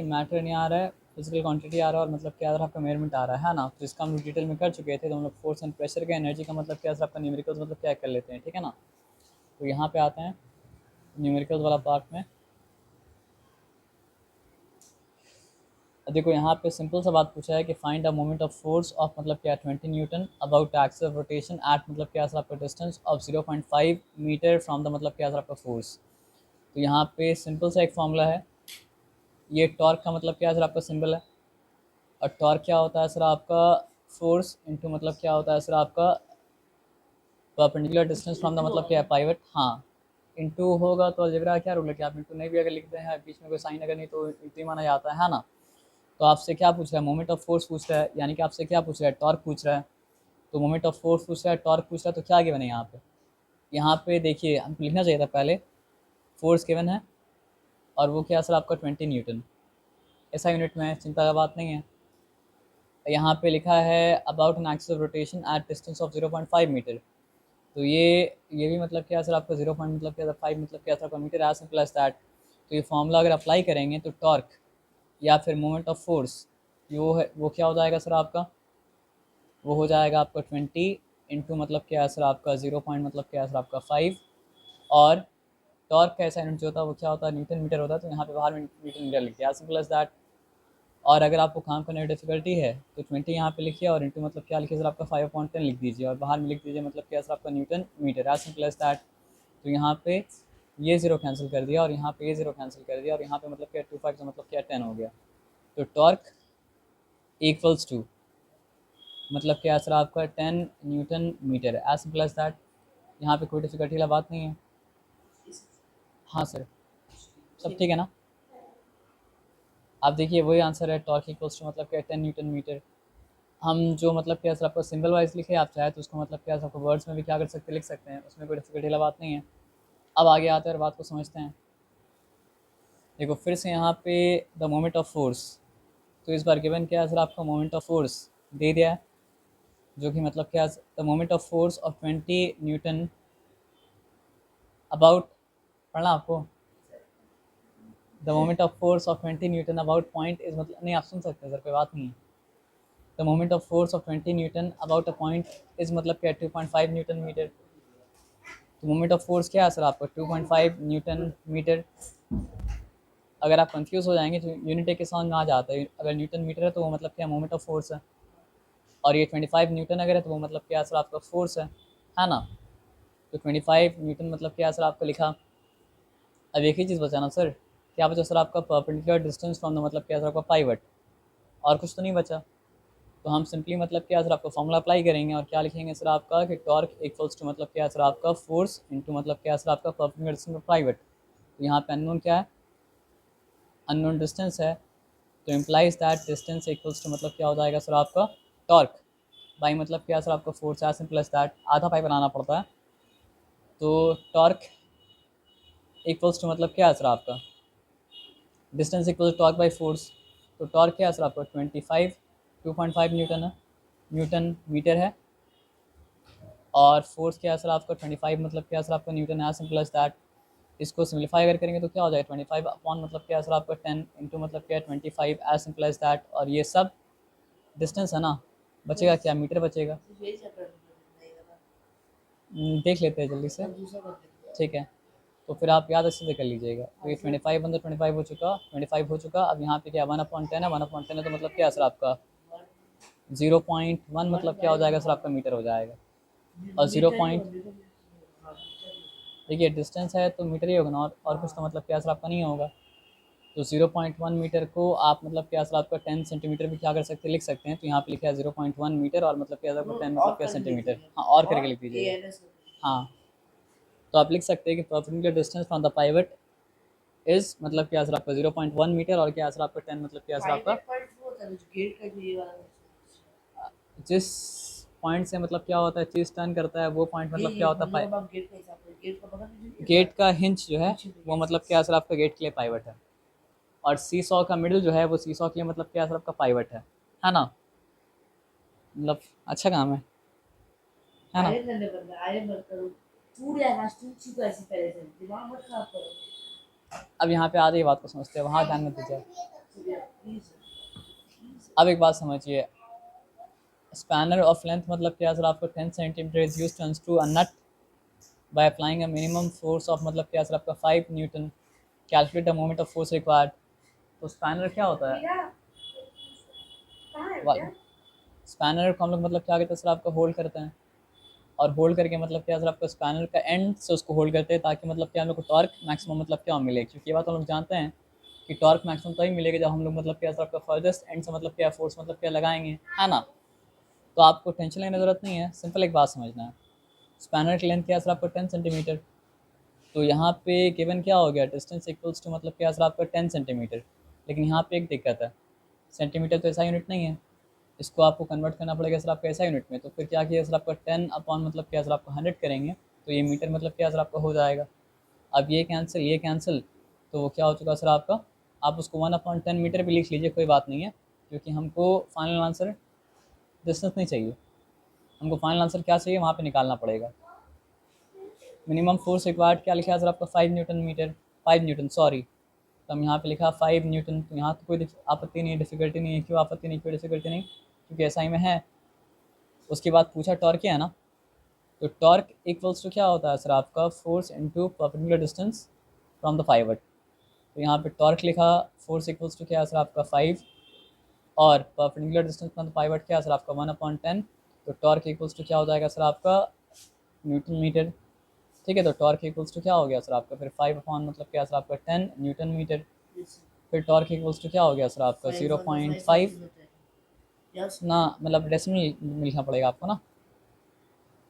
कि मैटर नहीं आ रहा है, फिजिकल क्वांटिटी आ रहा है और मतलब क्या आ रहा है आपका मेजरमेंट आ रहा है ना। तो इसका हम डिटेल में कर चुके थे। तो हम लोग फोर्स एंड प्रेशर का, एनर्जी का मतलब क्या आपका न्यूमेरिकल्स मतलब क्या कर लेते हैं, ठीक है ना। तो यहाँ पे आते हैं न्यूमेरिकल्स वाला पार्ट में। देखो यहाँ पे सिंपल सा बात पूछा है कि find a moment of force of मतलब क्या 20 newton about axis of rotation at मतलब क्या सर आपका distance of 0.5 metre from the मतलब क्या सर आपका फोर्स। तो यहाँ पे सिंपल सा एक फॉर्मूला है। ये टॉर्क का मतलब क्या सर आपका सिंबल है, और टॉर्क क्या होता है सर आपका फोर्स इंटू मतलब क्या होता है सर आपका परपेंडिकुलर डिस्टेंस फ्रॉम द मतलब क्या है पाइवट। हाँ, इंटू होगा तो अलजेब्रा क्या रूल है कि आप इंटू नहीं भी अगर लिखते हैं बीच में कोई साइन अगर नहीं तो इंटू ही माना जाता है ना। तो आपसे क्या पूछ रहा है, मोमेंट ऑफ फोर्स पूछ रहा है, यानी कि आपसे क्या पूछ रहा है, टॉर्क पूछ रहा है। तो मोमेंट ऑफ फोर्स पूछ रहा है, टॉर्क पूछ रहा है, तो क्या गिवन है यहाँ पे। यहाँ पे देखिए हमको लिखना चाहिए था पहले फोर्स गिवन है और वो क्या सर आपका 20 न्यूटन, ऐसा यूनिट में है, चिंता का बात नहीं है। यहाँ पे लिखा है about an axis of rotation at distance of 0.5 metre. तो ये भी मतलब क्या सर आपका 0 पॉइंट मतलब क्या 5 मतलब क्या sir metre as simple as that. तो ये फॉर्मूला अगर अप्लाई करेंगे तो टॉर्क या फिर मोमेंट ऑफ फोर्स वो क्या हो जाएगा सर आपका, वो हो जाएगा आपका 20 इंटू मतलब क्या सर आपका 0 पॉइंट मतलब क्या सर आपका 5। और टॉर्क का ऐसा यूनिट जो होता है वो क्या होता है, न्यूटन मीटर होता है। तो यहाँ पे बाहर में न्यूटन मीटर लिख दिया, सिंपल एज दैट। और अगर आपको काम करने में डिफिकल्टी है तो 20 यहाँ पे लिखिए और इंटू मतलब क्या लिखिए सर आपका 5/10 लिख दीजिए और बाहर में लिख दीजिए मतलब क्या सर आपका newton metre, as simple as that. तो यहाँ पे ये ज़ीरो कैंसिल कर दिया और यहाँ पे ये ज़ीरो कैंसिल कर दिया और यहाँ पे मतलब क्या 25 का मतलब क्या 10 हो गया। तो टॉर्क इक्वल्स टू मतलब क्या सर आपका 10 newton metre, as simple as that. यहाँ पे कोई डिफिकल्टी वाला बात नहीं है। हाँ सर, सब ठीक है ना। आप देखिए वही आंसर है, टॉर्क इक्वल्स टू मतलब क्या 10 न्यूटन मीटर। हम जो मतलब क्या सर आपको सिंबल वाइज लिखे, आप चाहे तो उसको मतलब क्या सर आपको वर्ड्स में भी क्या कर सकते लिख सकते हैं, उसमें कोई डिफिकल्टी वाला बात नहीं है। अब आगे आते हैं और बात को समझते हैं। देखो फिर से यहाँ पे द मोमेंट ऑफ फोर्स, तो इस बार गिवन क्या है सर आपका मोमेंट ऑफ फोर्स दे दिया है, जो कि मतलब क्या the moment of force of 20 newton about, पढ़ना आपको, the moment of force of 20 newton about point is मतलब नहीं, आप सुन सकते हैं सर कोई बात नहीं है। The moment of force of 20 newton about a point is मतलब क्या 2.5 न्यूटन मीटर। तो मोमेंट ऑफ फोर्स क्या है सर आपका 2.5 न्यूटन मीटर। अगर आप कंफ्यूज हो जाएंगे तो यूनिट के समझ में आ जाता है, अगर न्यूटन मीटर है तो वो मतलब क्या मोमेंट ऑफ फोर्स है, और ये 25 न्यूटन अगर है तो वो मतलब क्या सर आपका फोर्स है ना। तो 25 न्यूटन मतलब क्या सर आपका लिखा। अब एक ही चीज़ बचा ना सर, क्या बचा सर आपका परपेंडिकुलर डिस्टेंस फ्रॉम द मतलब क्या सर आपका पाइवट, और कुछ तो नहीं बचा। तो हम सिंपली मतलब क्या सर आपका फॉर्मूला अप्लाई करेंगे और क्या लिखेंगे सर आपका कि टॉर्क इक्वल्स टू मतलब क्या सर आपका फोर्स इंटू मतलब क्या सर आपका परपेंडिकुलर डिस्टेंस प्राइवेट। तो यहाँ पे अननोन क्या है, अननोन डिस्टेंस है। तो implies that distance equals to मतलब क्या हो जाएगा सर आपका टॉर्क बाई मतलब क्या सर आपका फोर्स है, सिंपल एज दैट। आधा पाई बनाना पड़ता है। तो टॉर्क इक्वल्स टू मतलब क्या है सर आपका distance equal torque by force. तो टॉर्क क्या है सर आपका 25 2.5 न्यूटन है, न्यूटन मीटर है। और फोर्स क्या है सर आपका 25 मतलब क्या है सर आपका न्यूटन है, सिंपल एज दैट। इसको सिम्प्लीफाई अगर करेंगे तो क्या हो जाएगा 25 अपॉन मतलब क्या है सर आपका 10 इंटू मतलब क्या है 25, एज सिंपल एज दैट। और ये सब डिस्टेंस है ना, बचेगा क्या, मीटर बचेगा। देख लेते हैं जल्दी से, ठीक है। तो फिर आप याद अच्छे से कर लीजिएगा। तो ये 25 अंदर 25 हो चुका, 25 हो चुका। अब यहाँ पे क्या 1/10 है, 1/10 है तो मतलब क्या है सर आपका 0.1 मतलब क्या हो जाएगा सर आपका मीटर हो जाएगा। और 0 पॉइंट, देखिए डिस्टेंस है तो मीटर ही होगा ना, और कुछ तो मतलब क्या सर आपका नहीं होगा। तो 0.1 मीटर को आप मतलब क्या सर आपका 10 सेंटीमीटर भी क्या कर सकते हैं लिख सकते हैं। तो यहाँ पे लिखा है 0.1 मीटर और मतलब क्या सर 10 मतलब क्या सेंटीमीटर, हाँ और करके लिख दीजिए। हाँ, तो आप लिख सकते हैं कि perpendicular distance from the pivot is मतलब क्या सर आपका 0.1 मीटर और क्या सर आपका 10 मतलब क्या सर आपका जिस पॉइंट से मतलब क्या होता है चीज टर्न करता है वो पॉइंट मतलब क्या होता है गेट का हिंच जो है वो मतलब क्या सर आपका गेट के लिए पाइवट है। और सी सॉ का मिडिल जो है वो सी सॉ के लिए मतलब क्या सर आपका पाइवट है ना। मतलब अच्छा काम है ना। अब यहाँ पे आ रही बात को समझते हैं, वहाँ ध्यान में दीजिए। अब एक बात समझिए, स्पैनर ऑफ लेंथ मतलब क्या सर आपको 10 centimetre is use to unscrew a nut by applying a minimum force of मतलब क्या सर आपका 5 newton, calculate the moment of force required. तो स्पैनर क्या होता है, स्पैनर को हम लोग मतलब क्या कहते हैं सर आपका होल्ड करते हैं, और होल्ड करके मतलब क्या सर आपका स्पैनर का एंड से उसको होल्ड करते हैं ताकि मतलब क्या हम लोग को टॉर्क मैक्सिमम मतलब क्या मिले, क्योंकि ये बात हम लोग जानते हैं कि टॉर्क मैक्सिमम तभी मिलेगा जब हम लोग मतलब क्या सर आपका फर्देस्ट एंड से मतलब क्या फोर्स मतलब क्या लगाएंगे, है ना। तो आपको टेंशन लेने की जरूरत नहीं है, सिंपल एक बात समझना है, स्पैनर की लेंथ क्या है सर आपको 10 सेंटीमीटर। तो यहाँ पे गिवन क्या हो गया, डिस्टेंस इक्वल्स टू मतलब क्या सर आपका 10 सेंटीमीटर। लेकिन यहाँ पे एक दिक्कत है, सेंटीमीटर तो ऐसा यूनिट नहीं है, इसको आपको कन्वर्ट करना पड़ेगा सर आपका ऐसा यूनिट में। तो फिर क्या किया सर आपका 10 अपॉन मतलब क्या सर आपका 100 करेंगे तो ये मीटर मतलब क्या सर आपका हो जाएगा। अब ये कैंसिल, तो वो क्या हो चुका सर आपका, आप उसको 1/10 मीटर भी लिख लीजिए, कोई बात नहीं है, क्योंकि हमको फाइनल आंसर डिस्टेंस नहीं चाहिए, हमको फाइनल आंसर क्या चाहिए वहाँ पे निकालना पड़ेगा। मिनिमम फोर्स रिक्वायर्ड क्या लिखा है सर आपका 5 न्यूटन मीटर, 5 न्यूटन सॉरी, तो हम यहाँ पे लिखा 5 न्यूटन। तो यहाँ तो कोई आपत्ति नहीं है, डिफिकल्टी नहीं है, क्यों आपत्ति नहीं, कोई डिफिकल्टी नहीं, क्योंकि ऐसा ही में है। उसके बाद पूछा टॉर्क क्या है ना, तो टॉर्क इक्वल्स टू क्या होता है सर आपका force into perpendicular distance from the pivot. तो यहाँ पे टॉर्क लिखा, फोर्स इक्वल्स टू क्या है सर आपका 5, और perpendicular distance from the pivot क्या है सर आपका 1/10। तो टॉर्क इक्वल्स टू क्या हो जाएगा सर आपका न्यूटन मीटर। ठीक है, तो टॉर्क इक्वल्स टू क्या हो गया सर आपका फिर 5 अपॉन मतलब क्या सर आपका 10 न्यूटन मीटर। फिर टॉर्क इक्वल्स टू क्या हो गया सर आपका 0.5 ना, मतलब डेसिमल लिखना पड़ेगा आपको ना,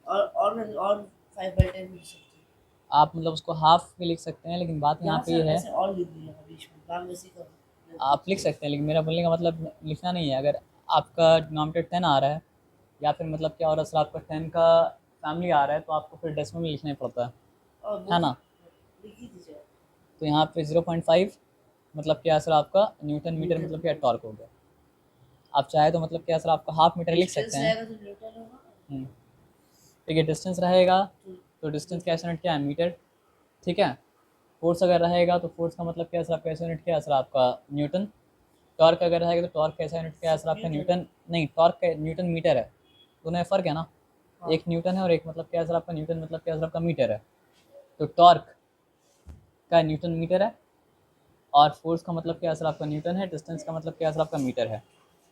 और 5/10 मिल सकती है। आप मतलब उसको हाफ भी लिख सकते हैं, लेकिन बात यहाँ पे ये है, ऐसे और लिख दिया बीच में बाद में सीखा। आप लिख सकते हैं लेकिन मेरा बोलने का मतलब लिखना नहीं है। अगर आपका डिनोमिनेटर 10 आ रहा है या फिर मतलब क्या हो रहा है सर आपका 10 का फैमिली आ रहा है, तो आपको फिर डेसिमल में लिखना ही पड़ता है ना। लिख ही दीजिए। तो यहाँ पे 0.5 मतलब क्या है सर आपका न्यूटन मीटर मतलब क्या टॉर्क हो गया। आप चाहे तो मतलब क्या सर आपका हाफ मीटर लिख सकते हैं। रहेगा तो न्यूटन होगा। ठीक है, डिस्टेंस रहेगा तो डिस्टेंस का यूनिट क्या है, मीटर। ठीक है, फोर्स अगर रहेगा तो फोर्स का मतलब क्या है सर आपका यूनिट क्या है सर आपका न्यूटन। टॉर्क अगर रहेगा तो टॉर्क कैसा यूनिट क्या है सर आपका न्यूटन, नहीं टॉर्क का न्यूटन मीटर है, दोनों में फ़र्क है ना, एक न्यूटन है और एक मतलब क्या है सर आपका न्यूटन मतलब क्या है सर आपका मीटर है। तो टॉर्क का न्यूटन मीटर है और फोर्स का मतलब क्या है सर आपका न्यूटन है, डिस्टेंस का मतलब क्या है सर आपका मीटर है।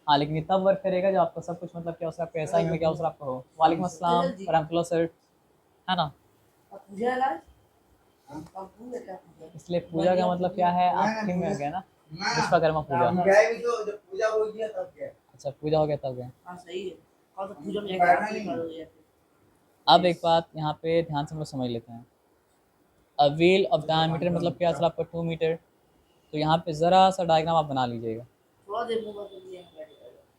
हाँ, लेकिन ये तब वर्क करेगा जब आपका सब कुछ मतलब क्या हो सर आपका ऐसा ही में क्या हो सर आपका हो। वालेकुम अस्सलाम वरहमतुल्लाह सर, है ना। इसलिए पूजा का मतलब क्या है, आखिरी में हो गया ना, विश्वकर्मा पूजा। अच्छा, पूजा हो गया तब गया। हाँ सही है। और तो पूजा में जाके आरती करोगे। अब एक बात यहाँ पे ध्यान से हम लोग समझ लेते हैं, अ व्हील ऑफ डायमीटर मतलब क्या सर आपका 2 मीटर। तो यहाँ पे ज़रा सा डायग्राम आप बना लीजिएगा, थोड़ा देर में बदल दिया है।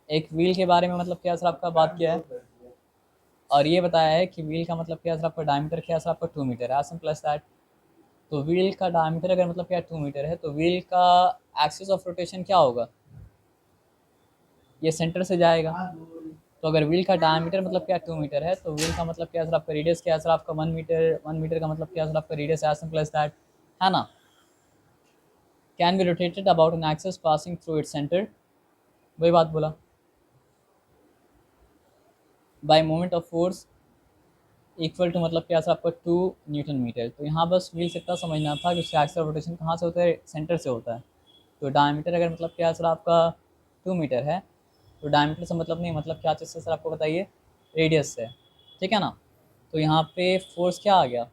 एक व्हील के बारे में मतलब क्या सर आपका बात किया है, और ये बताया है कि व्हील का मतलब क्या सर आपका डायमीटर क्या सर आपका 2 मीटर है, सिंपल एज दैट। तो व्हील का डायमीटर अगर मतलब क्या 2 मीटर है तो व्हील का एक्सिस ऑफ रोटेशन क्या होगा, ये सेंटर से जाएगा। तो अगर व्हील का डायमीटर मतलब क्या 2 मीटर है तो व्हील का मतलब क्या सर आपका रेडियस क्या है सर आपका 1 मीटर, 1 मीटर का मतलब क्या सर आपका रेडियस है, सिंपल एज दैट, है ना। Can be rotated about an axis passing through its centre, वही बात बोला, by moment of force equal to मतलब क्या सर आपका 2 न्यूटन मीटर। तो यहाँ बस व्हील से इतना समझना था कि उसका एक्सिस ऑफ रोटेशन कहाँ से होता है, सेंटर से होता है। तो डायमीटर अगर मतलब क्या सर आपका 2 मीटर है तो डायमीटर से मतलब नहीं, मतलब क्या चीज़ से सर आपको बताइए, रेडियस से, ठीक है ना। तो यहाँ पे फोर्स क्या आ गया,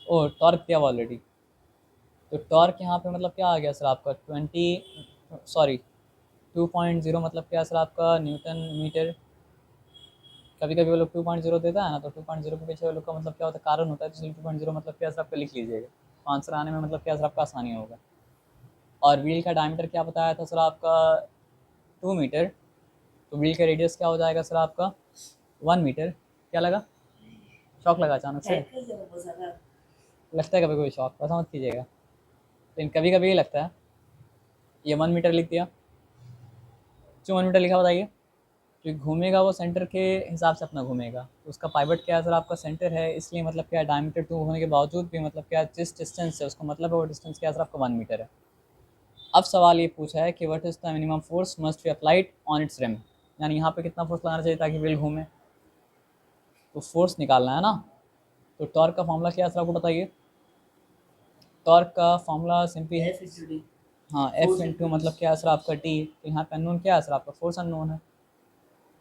ओ टॉर्क दिया ऑलरेडी। तो टॉर्क यहाँ पे मतलब क्या आ गया सर आपका 2.0 मतलब क्या सर आपका न्यूटन मीटर। कभी कभी वो लोग 2.0 देता है ना, तो 2.0 के पीछे वो लोग का मतलब क्या होता है, कारण होता है, तो इसलिए 2.0 मतलब क्या सर आपका लिख लीजिएगा, तो आंसर आने में मतलब क्या सर आपका आसानी होगा। और व्हील का डायमीटर क्या बताया था सर आपका 2 मीटर, तो व्हील का रेडियस क्या हो जाएगा सर आपका 1 मीटर। क्या लगा, शौक लगा अचानक से, लगता है कभी कोई शौक, ऐसा मत कीजिएगा, लेकिन कभी कभी ये लगता है। ये 1 मीटर लिख दिया, क्यों 1 मीटर लिखा बताइए, क्योंकि घूमेगा वो सेंटर के हिसाब से अपना घूमेगा, तो उसका पाइवट क्या है सर आपका सेंटर है, इसलिए मतलब क्या डायमीटर 2 होने के बावजूद भी मतलब क्या जिस डिस्टेंस है उसको मतलब है वो डिस्टेंस क्या है सर आपका 1 मीटर है। अब सवाल ये पूछा है कि what is the minimum force must be applied on its rim, यानी यहाँ पे कितना फोर्स लगाना चाहिए ताकि व्हील घूमे, तो फोर्स निकालना है ना। तो टॉर्क का फॉर्मूला क्या है सर आपको बताइए। टॉर्क का फॉर्मूला सिंपली है, F into D. हाँ एफ Force इंटू into मतलब D. क्या है सर आपका टी, तो यहाँ पे अननोन क्या है सर आपका, फोर्स अननोन है।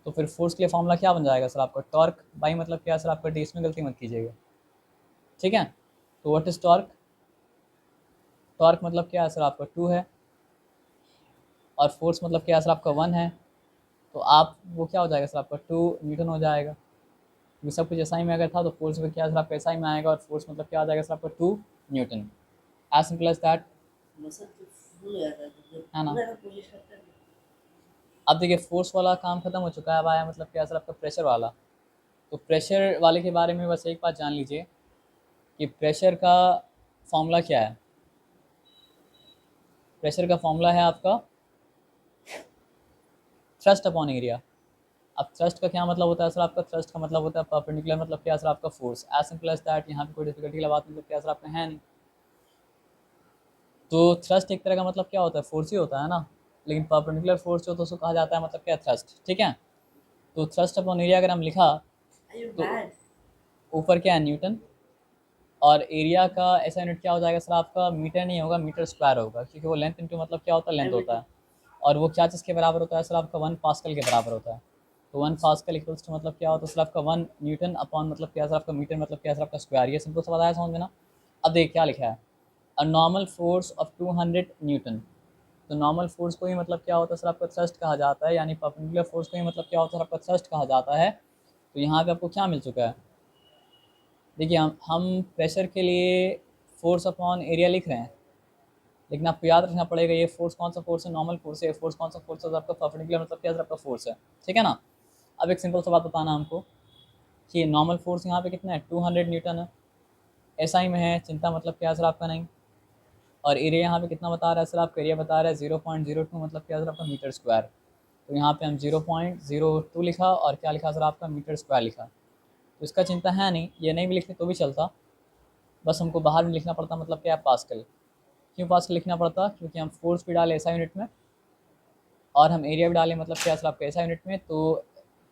तो फिर फोर्स के लिए फॉर्मूला क्या बन जाएगा सर आपका, टॉर्क बाई मतलब क्या है सर आपका टी, इसमें गलती मत कीजिएगा, ठीक है। तो व्हाट इज़ टॉर्क, टॉर्क मतलब क्या है सर आपका 2 है, और फोर्स मतलब क्या है सर आपका 1 है, तो आप वो क्या हो जाएगा सर आपका 2 न्यूटन हो जाएगा। ये सब कुछ एसआई में अगर था तो फोर्स भी क्या है सर आपका एसआई में आएगा, और फोर्स मतलब क्या आ जाएगा सर आपका 2 Newton, as simple as that, मसल तो फुल हो जाता है जब है ना। पूरा का कोशिश करता है। अब देखिए फोर्स वाला काम खत्म हो चुका है, अब आया मतलब क्या है सर आपका प्रेशर वाला। तो प्रेशर वाले के बारे में बस एक बात जान लीजिए कि प्रेशर का फॉर्मूला क्या है। प्रेशर का फॉर्मूला है आपका थ्रस्ट अपॉन एरिया। अब थ्रस्ट का क्या मतलब होता है सर आपका, थ्रस्ट का मतलब होता है परपेंडिकुलर मतलब क्या है सर आपका force, as simple as that, यहाँ पे कोई डिफिकल्टी वाला बात मतलब क्या है सर आपका है नहीं। तो थ्रस्ट एक तरह का मतलब क्या होता है, फोर्स ही होता है ना, लेकिन परपेंडिकुलर फोर्स जो तो उसको कहा जाता है मतलब क्या, थ्रस्ट, ठीक है। तो थ्रस्ट अपॉन एरिया अगर हम लिखा Are you तो mad? ऊपर क्या है न्यूटन, और एरिया का ऐसा यूनिट क्या हो जाएगा सर आपका, मीटर नहीं होगा, मीटर स्क्वायर होगा, क्योंकि वो लेंथ इंटू मतलब क्या होता है, लेंथ I'm होता into है। और वो क्या चीज़ के बराबर होता है सर आपका, 1 पास्कल के बराबर होता है। तो 1 पास्कल इक्वल्स टू मतलब क्या होता है सर आपका 1 न्यूटन अपॉन मतलब क्या सर आपका मीटर मतलब क्या सर आपका स्क्वायर, ये सिंपल सा बताया समझ में ना। अब देखिए क्या लिखा है, a normal force of 200 Newton. तो नॉर्मल फोर्स को ही मतलब क्या होता है सर आपका थ्रस्ट कहा जाता है, यानी परपेंडिकुलर फोर्स को ही मतलब क्या होता है सर आपका थ्रस्ट कहा जाता है। तो यहाँ पे आपको क्या मिल चुका है, देखिए हम प्रेशर के लिए फोर्स अपॉन एरिया लिख रहे हैं, लेकिन आपको याद रखना पड़ेगा ये फोर्स कौन सा फोर्स है, नॉर्मल फोर्स है, फोर्स कौन सा फोर्स है, तो आपका परपेंडिकुलर मतलब क्या सर आपका फोर्स है, ठीक है ना। अब एक सिंपल सा बात बताना हमको कि नॉर्मल फोर्स यहाँ पे कितना है, 200 न्यूटन है, एसआई में है, चिंता मतलब क्या सर आपका नहीं। और एरिया यहाँ पे कितना बता रहा है सर आपका, एरिया बता रहा है 0.02 मतलब क्या सर आपका मीटर स्क्वायर। तो यहाँ पे हम 0.02 लिखा, और क्या लिखा सर आपका, मीटर स्क्वायर लिखा। तो इसका चिंता है नहीं, ये नहीं भी लिखते तो भी चलता, बस हमको बाहर में लिखना पड़ता मतलब क्या, पास्कल। क्यों पास्कल लिखना पड़ता, क्योंकि हम फोर्स भी डाले ऐसा यूनिट में, और हम एरिया भी डालें मतलब क्या सर आपका ऐसा यूनिट में, तो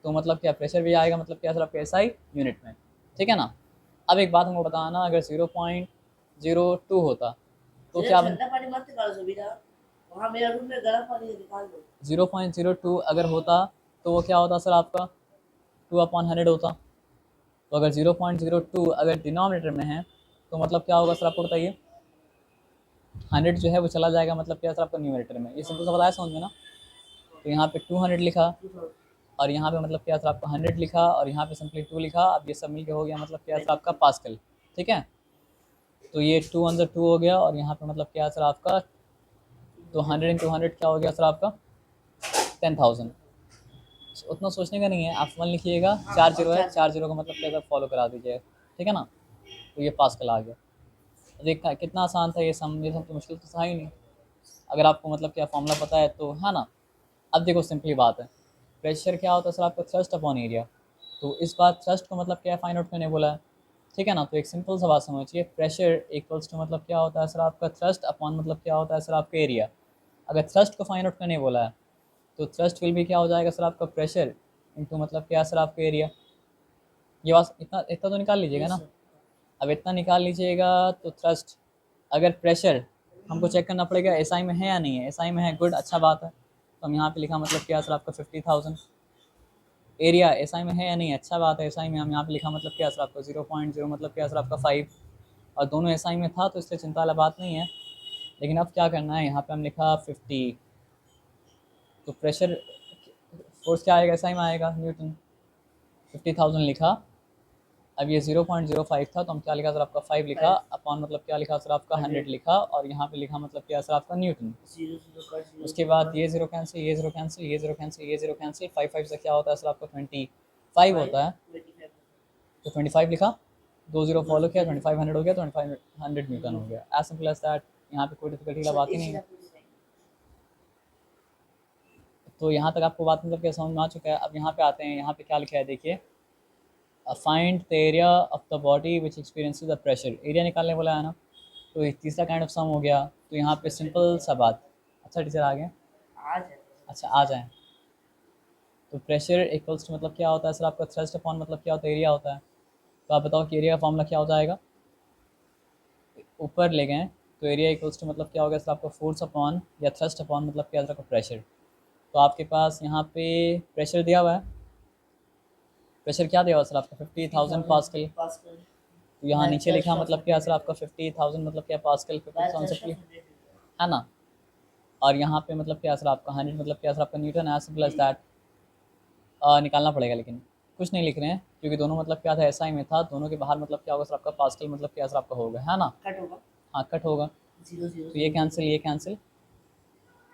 मतलब क्या प्रेशर भी आएगा मतलब क्या सर आपका ऐसा ही यूनिट में, ठीक है ना। अब एक बात हमको बताना, अगर 0.02 होता तो तेरा क्या बन, ठंडा पानी मत निकालो सुविधा। वहाँ मेरा रूम में गर्म पानी है, निकाल दो। 0.02 अगर होता तो वो क्या होता सर आपका 2/100 होता। तो अगर 0.02 अगर डिनोमिनेटर में है तो मतलब क्या होगा सर आपको बताइए, 100 जो है वो चला जाएगा मतलब क्या सर आपका न्यूमरेटर में, ये सिंपल सा बताया समझ में ना। तो यहाँ पे 200 लिखा, 2000 और यहाँ पे मतलब क्या सर आपका 100 लिखा, और यहाँ पे सिंपली 2 लिखा, अब ये सब मिलके हो गया मतलब क्या सर आपका 22 पास्कल, ठीक है। तो ये 2 अंदर 2 हो गया, और यहाँ पे मतलब क्या सर आपका, तो 100 इंटू 100 क्या हो गया सर आपका 10,000। उतना सोचने का नहीं है, आप 1 लिखिएगा, हाँ 4 और जीरो है, चार्ज 4 जीरो का मतलब क्या फॉलो करा दीजिए, ठीक है ना। तो ये पास्कल आ गया। देखा कितना आसान था ये सम, ये सब तो मुश्किल तो था ही नहीं, अगर आपको मतलब क्या फॉर्मूला पता है तो, है ना। अब देखो सिंपली बात है, प्रेशर क्या होता है सर आपका, थ्रस्ट अपॉन एरिया। तो इस बार थ्रस्ट को मतलब क्या फाइंड आउट करने बोला है, ठीक है ना। तो एक सिंपल सा बात समझिए, प्रेशर इक्वल्स टू मतलब क्या होता है सर आपका थ्रस्ट अपॉन मतलब क्या होता है सर आपका एरिया। अगर थ्रस्ट को फाइंड आउट करने बोला है तो थ्रस्ट विल भी क्या हो जाएगा सर आपका प्रेशर इंटू मतलब क्या सर आपका एरिया। ये बात इतना इतना तो निकाल लीजिएगा यस ना। सर। अब इतना निकाल लीजिएगा तो थ्रस्ट, अगर प्रेशर हमको चेक करना पड़ेगा एसआई में है या नहीं है, एसआई में है, गुड, अच्छा बात है। तो हम यहाँ पे लिखा मतलब क्या सर आपका 50,000। एरिया एसआई में है या नहीं है, अच्छा बात है, एसआई में हम यहाँ पे लिखा मतलब क्या सर आपका 0.0 मतलब क्या सर आपका 5, और दोनों एसआई में था तो इससे चिंता वाला बात नहीं है। लेकिन अब क्या करना है, यहाँ पे हम लिखा 50, तो प्रेशर फोर्स क्या आएगा, एसआई में आएगा, न्यूटन। 50,000 लिखा, अब ये 0.05 था तो हम क्या लिखा सर आपका 5 लिखा, 5 अपॉन मतलब क्या लिखा सर आपका 100 100 लिखा, और यहाँ पे लिखा मतलब क्या सर आपका न्यूटन। 0 0 कट 0 उसके 0 बाद 1 ये जीरो कैंसिल, ये जीरो कैंसिल, ये जीरो कैंसिल, ये जीरो कैंसिल, 5 से क्या होता है सर आपका 25 5 होता है। 25 तो 25 लिखा, 2 जीरो दो फॉलो किया, जीरो 2500 हो गया, 2500 न्यूटन हो गया, एज सिंपल एज दैट। यहाँ पे कोई डिफिकल्टी वाला सर बात ही एक नहीं चीज है। आप मुझे बताइए। तो यहाँ तक आपको बात मतलब क्या समझ में आ चुका है। अब यहाँ पे आते हैं, यहाँ पे क्या लिखा है देखिए, find the area of the body which experiences the pressure, area निकालने बोला है ना। तो ये तीसरा काइंड ऑफ सम हो गया। तो यहाँ पे सिंपल सा बात, अच्छा टीचर आ गए। आज है अच्छा आ जाएँ। तो प्रेशर इक्वल्स टू मतलब क्या होता है सर आपका थ्रस्ट अपॉन मतलब क्या होता है एरिया होता है। तो आप बताओ कि एरिया का फॉर्मूला क्या हो जाएगा। ऊपर ले गए तो एरिया इक्वल्स टू मतलब क्या होगा सर आपका फोर्स अपॉन या थ्रस्ट अपॉन मतलब क्या होगा प्रेशर। तो आपके पास यहाँ पे प्रेशर दिया हुआ है। प्रेशर क्या दिया हुआ है सर आपका 50,000 पास्कल। पास्कल तो यहाँ बाय नीचे लिखा थ्रस्ट ऑफ मतलब क्या 100 सर आपका न्यूटन 50,000 मतलब क्या पास्कल बाय 50,000 थ्रस्ट से ऑफ 100 न्यूटन। है ना। और यहाँ पे मतलब क्या सर आपका 100 मतलब क्या सर आपका Newton as simple as that. निकालना पड़ेगा लेकिन कुछ नहीं लिख रहे हैं क्योंकि दोनों मतलब क्या था एसआई में था। दोनों के बाहर मतलब क्या होगा सर आपका पास्कल मतलब क्या सर आपका होगा है ना। कट होगा हाँ कट होगा। 0 0 तो ये 0 कैंसिल ये कैंसिल